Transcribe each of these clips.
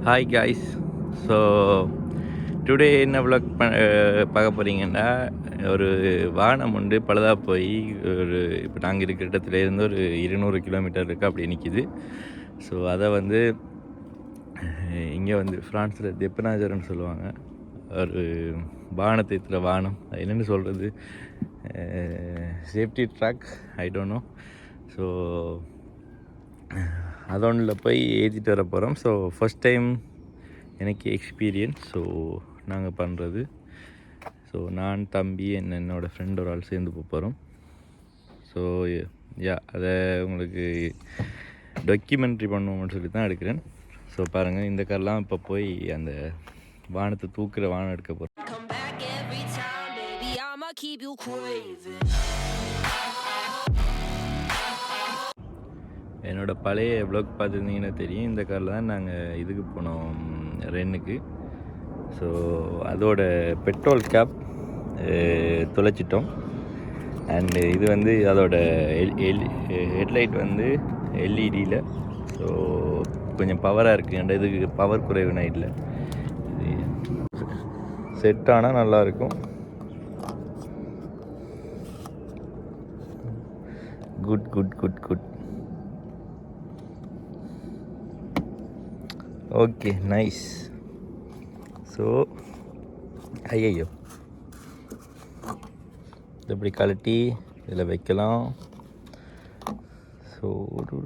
Hi guys. So today என்ன vlog பார்க்க போகிறீங்கன்னா, ஒரு வாகனம் உண்டு பழுதாக போய் ஒரு இப்போ நாங்கள் இருக்கிற இடத்துலேருந்து ஒரு 200 கிலோமீட்டர் இருக்குது அப்படி நிற்கிது. ஸோ அதை வந்து இங்கே வந்து ஃப்ரான்ஸில் தெப்பனாஜர்னு சொல்லுவாங்க. ஒரு வாகனத்தை ஏற்றுற வாகனம், அது என்னென்னு சொல்கிறது, safety track, I don't know. So அதொன்னில் போய் ஏற்றிட்டு வர போகிறோம். ஸோ ஃபஸ்ட் டைம் எனக்கு எக்ஸ்பீரியன்ஸ். ஸோ நாங்கள் பண்ணுறது, ஸோ நான் தம்பி என்னோடய ஃப்ரெண்ட் ஒரு ஆள் சேர்ந்து போகிறோம். ஸோ அதை உங்களுக்கு டாக்குமெண்ட்ரி பண்ணுவோம்னு சொல்லி தான் எடுக்கிறேன். ஸோ பாருங்கள், இந்த கார்லாம் இப்போ போய் அந்த வானத்தை தூக்குற வானம் எடுக்க போகிறோம். என்னோடய பழைய வ்ளாக் பார்த்துருந்தீங்கன்னா தெரியும், இந்த காரில் தான் நாங்கள் இதுக்கு போனோம், ரென்னுக்கு. ஸோ அதோட பெட்ரோல் கேப் தொலைச்சிட்டோம். அண்டு இது வந்து அதோட ஹெட்லைட் வந்து எல்இடியில். ஸோ கொஞ்சம் பவராக இருக்குது, இதுக்கு பவர் குறைவு நைட்டில். இது செட் ஆனால் நல்லாயிருக்கும். Good good good good. Okay, nice. So ஐயோ, இப்படி கழட்டி இதில் வைக்கலாம். ஸோ டூ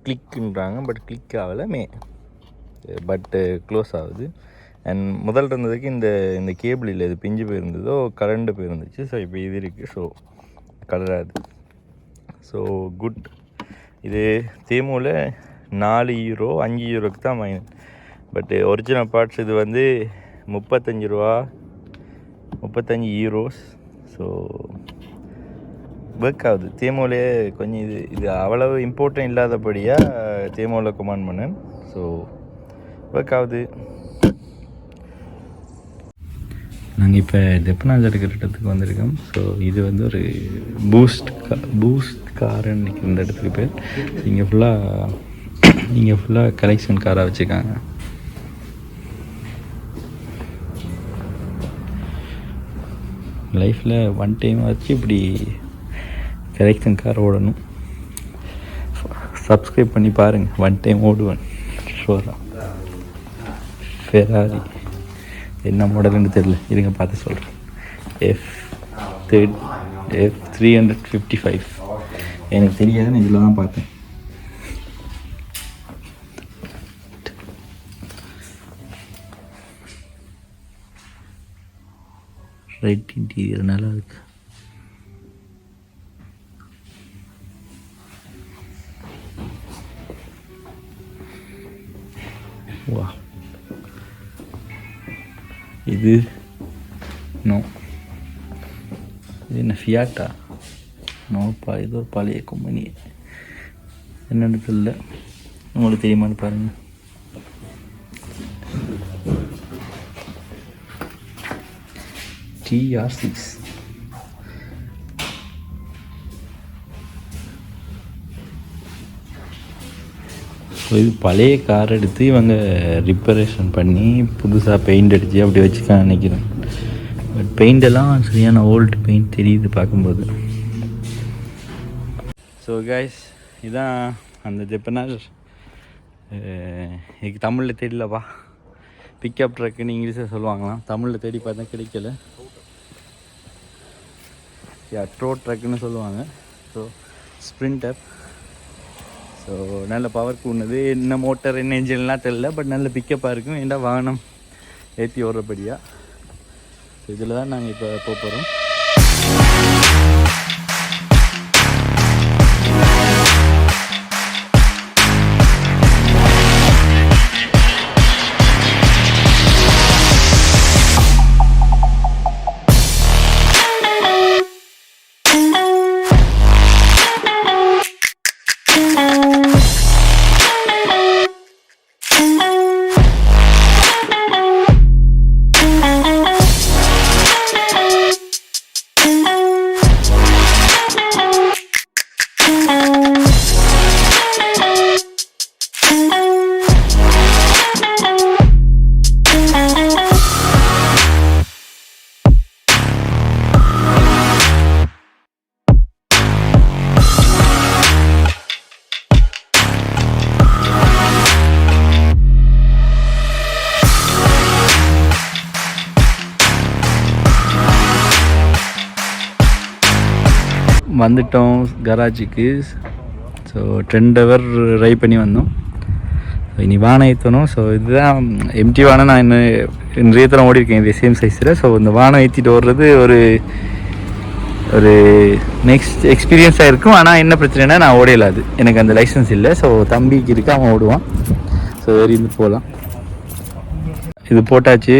கிளிக்குன்றாங்க, பட் கிளிக் ஆகலை, பட்டு க்ளோஸ் ஆகுது. அண்ட் முதல் இருந்ததுக்கு இந்த கேபிள் இல்லை, இது பிஞ்சு போயிருந்ததோ கரண்டு போயிருந்துச்சு. ஸோ இப்போ இது இருக்குது, ஸோ கலராது. So good. இது தேமுவில் 4 யூரோ 5 யூரோக்கு தான் மைன். பட்டு ஒரிஜினல் பார்ட்ஸ் இது வந்து 35 யூரோஸ். ஸோ ஒர்க் ஆகுது. தேமுவிலே கொஞ்சம் இது அவ்வளவு இம்பார்ட்டன்ட் இல்லாதபடியாக தேமுவில் கமாண்ட் பண்ணேன். ஸோ ஒர்க் ஆகுது. நாங்கள் இப்போ தெப்பனாஜர் இருக்கிற இடத்துக்கு வந்திருக்கோம். ஸோ இது வந்து ஒரு பூஸ்ட் காருன்னு இந்த இடத்துக்கு பேர். இங்கே ஃபுல்லாக கலெக்ஷன் காராக வச்சுருக்காங்க. லைஃப்பில் ஒன் டைம் வச்சு இப்படி கலெக்ஷன் கார் ஓடணும். சப்ஸ்கிரைப் பண்ணி பாருங்கள், ஒன் டைம் ஓடுவேன் ஷோராக. ஃபெராரி என்ன மாடல்னு தெரியல, இருங்க பார்த்து சொல்கிறேன். F355 எனக்கு தெரியாது, நான் இதில் தான் பார்த்தேன். ரைட் இன்டீரியர் நல்லா இருக்கு. வா, இது நோ, இது என்ன ஃபியாட்டா? நோப்பா, இது ஒரு பழைய கம்பெனி, என்னென்னு தெரியல. உங்களுக்கு தெரியுமான்னு பாருங்கள். TR6. இது பழைய கார் எடுத்து இவங்க ரிப்பரேஷன் பண்ணி புதுசாக பெயிண்ட் அடித்து அப்படி வச்சுக்க நினைக்கிறேன். பட் பெயிண்டெல்லாம் சரியான ஓல்டு பெயிண்ட் தெரியுது பார்க்கும்போது. ஸோ கைஸ், இதுதான் அந்த தெப்பனாஜர். எனக்கு தமிழில் தெரியலப்பா, பிக்கப் ட்ரக்குன்னு இங்கிலீஷில் சொல்லுவாங்களாம். தமிழில் தேடி பார்த்தா கிடைக்கல. ட்ரோ ட்ரக்குன்னு சொல்லுவாங்க. So sprinter. ஸோ நல்ல பவர் கூடுனது, என்ன மோட்டர் என்ன இன்ஜின்லாம் தெரியல, பட் நல்ல பிக்கப்பாக இருக்கும். ஏன்டா வாகனம் ஏற்றி ஓடுறபடியாக. ஸோ இதில் தான் நாங்கள் இப்போ போகிறோம். வந்துட்டோம் கராஜுக்கு. ஸோ 2 hour ரைட் பண்ணி வந்தோம். ஸோ இனி வானம் ஏற்றணும். ஸோ இதுதான் எம்டி வானம். நான் நிறைய தரம் ஓடிருக்கேன் இதே சேம் சைஸில். ஸோ இந்த வானம் ஏற்றிட்டு ஓடுறது ஒரு நெக்ஸ்ட் எக்ஸ்பீரியன்ஸாக இருக்கும். ஆனால் என்ன பிரச்சனைனா நான் ஓடையிலாது, எனக்கு அந்த லைசன்ஸ் இல்லை. ஸோ தம்பிக்கு இருக்கு, அவன் ஓடுவான். ஸோ இருந்து போகலாம். இது போட்டாச்சு.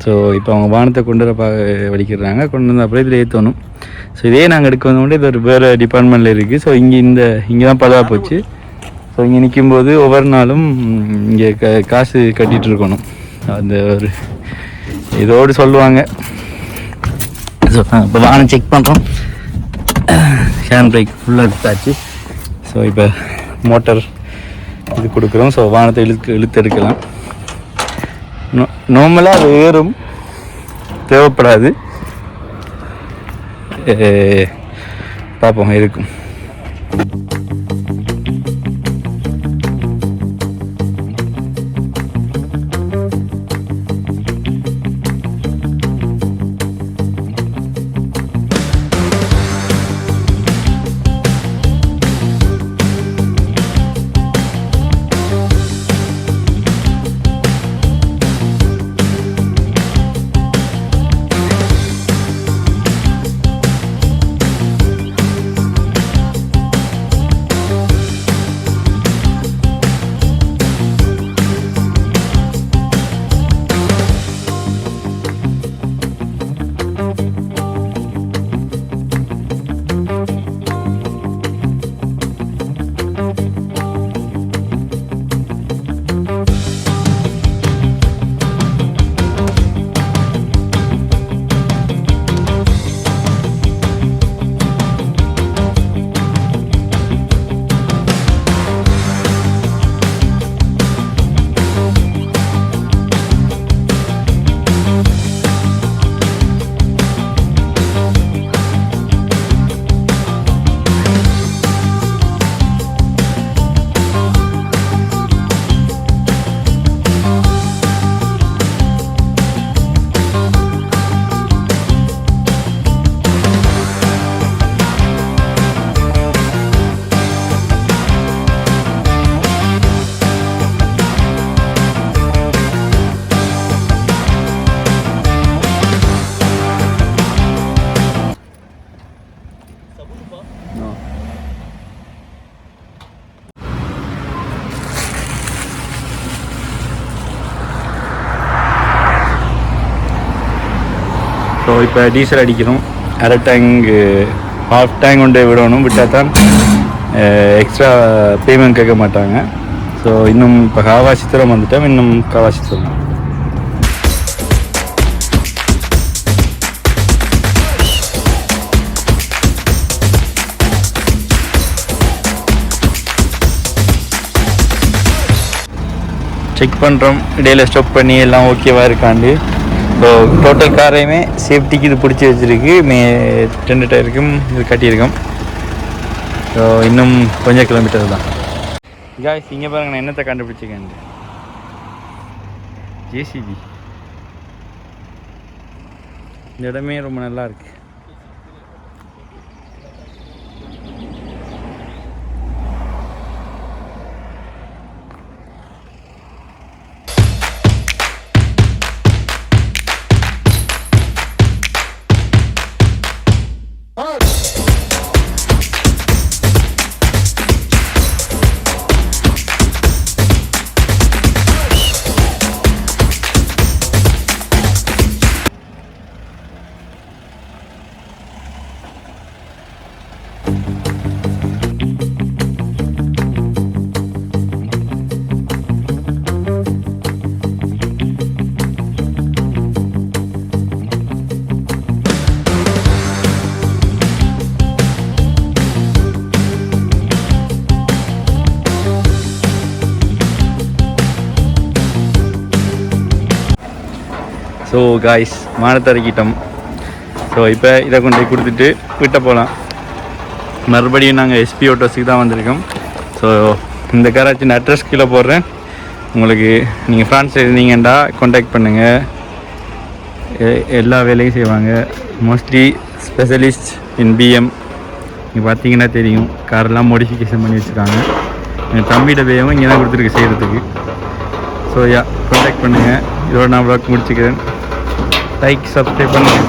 ஸோ இப்போ அவங்க வானத்தை கொண்டு வர வலிக்கிறாங்க. கொண்டு வந்து அப்புறம் இதில் ஏற்றணும். ஸோ இதே நாங்கள் எடுக்க வந்தோடனே இது ஒரு வேறு டிபார்ட்மெண்ட்டில் இருக்குது. ஸோ இங்கே தான் பழுவாக போச்சு. ஸோ இங்கே நிற்கும்போது ஒவ்வொரு நாளும் இங்கே காசு கட்டிகிட்டு இருக்கணும். அந்த ஒரு இதோடு சொல்லுவாங்க. ஸோ இப்போ வானம் செக் பண்ணுறோம். ஹேண்ட் பிரேக் ஃபுல்லாக எடுத்தாச்சு. ஸோ இப்போ மோட்டர் இது கொடுக்குறோம். ஸோ வானத்தை இழுத்து எடுக்கலாம். நார்மலாக அது ஏறும், தேவைப்படாது. பார்ப்போம் இருக்கும். ஸோ இப்போ டீசல் அடிக்கணும். அரை டேங்க் ஹாஃப் டேங்க் கொண்டு விடணும். விட்டால் தான் எக்ஸ்ட்ரா பேமெண்ட் கேட்க மாட்டாங்க. ஸோ இன்னும் இப்போ காவாசி தூரம் வந்துட்டோம். இன்னும் காவாசி தூரம். செக் பண்ணுறோம், இடையில ஸ்டாப் பண்ணி எல்லாம் ஓகேவா இருக்காண்டு. ஸோ டோட்டல் காரையுமே சேஃப்டிக்கு இது பிடிச்சி வச்சுருக்கு. 2 டயருக்கும் இது கட்டியிருக்கோம். ஸோ இன்னும் கொஞ்சம் கிலோமீட்டர் தான். காய்ஸ் இங்கே பாருங்க, நான் என்னத்தை கண்டுபிடிச்சிக்கேன். ஜேசிபி. இந்த இடமே ரொம்ப நல்லா இருக்கு. ஸோ காய்ஸ் வானத்தை இறக்கிட்டோம். ஸோ இப்போ இதை கொண்டு போய் கொடுத்துட்டு விட்ட போகலாம். மறுபடியும் நாங்கள் எஸ்பி ஆட்டோஸுக்கு தான் வந்திருக்கோம். ஸோ இந்த கராச்சின் அட்ரஸ் கீழே போடுறேன். உங்களுக்கு நீங்கள் ஃப்ரான்ஸில் இருந்தீங்கண்டா கான்டாக்ட் பண்ணுங்கள். எல்லா வேலையும் செய்வாங்க. மோஸ்ட்லி ஸ்பெஷலிஸ்ட் இன் பிஎம் இங்கே பார்த்தீங்கன்னா தெரியும், காரெல்லாம் மாடிஃபிகேஷன் பண்ணி வச்சுருக்காங்க. என் தம்பிகிட்ட பேயும் இங்கே தான் கொடுத்துருக்கு செய்கிறதுக்கு. ஸோ யா, கான்டாக்ட் பண்ணுங்கள். இதோட நான் வ்ளாக் முடிச்சுக்கிறேன். லைக், சப்ஸ்கிரைப் பண்ணுங்கள்.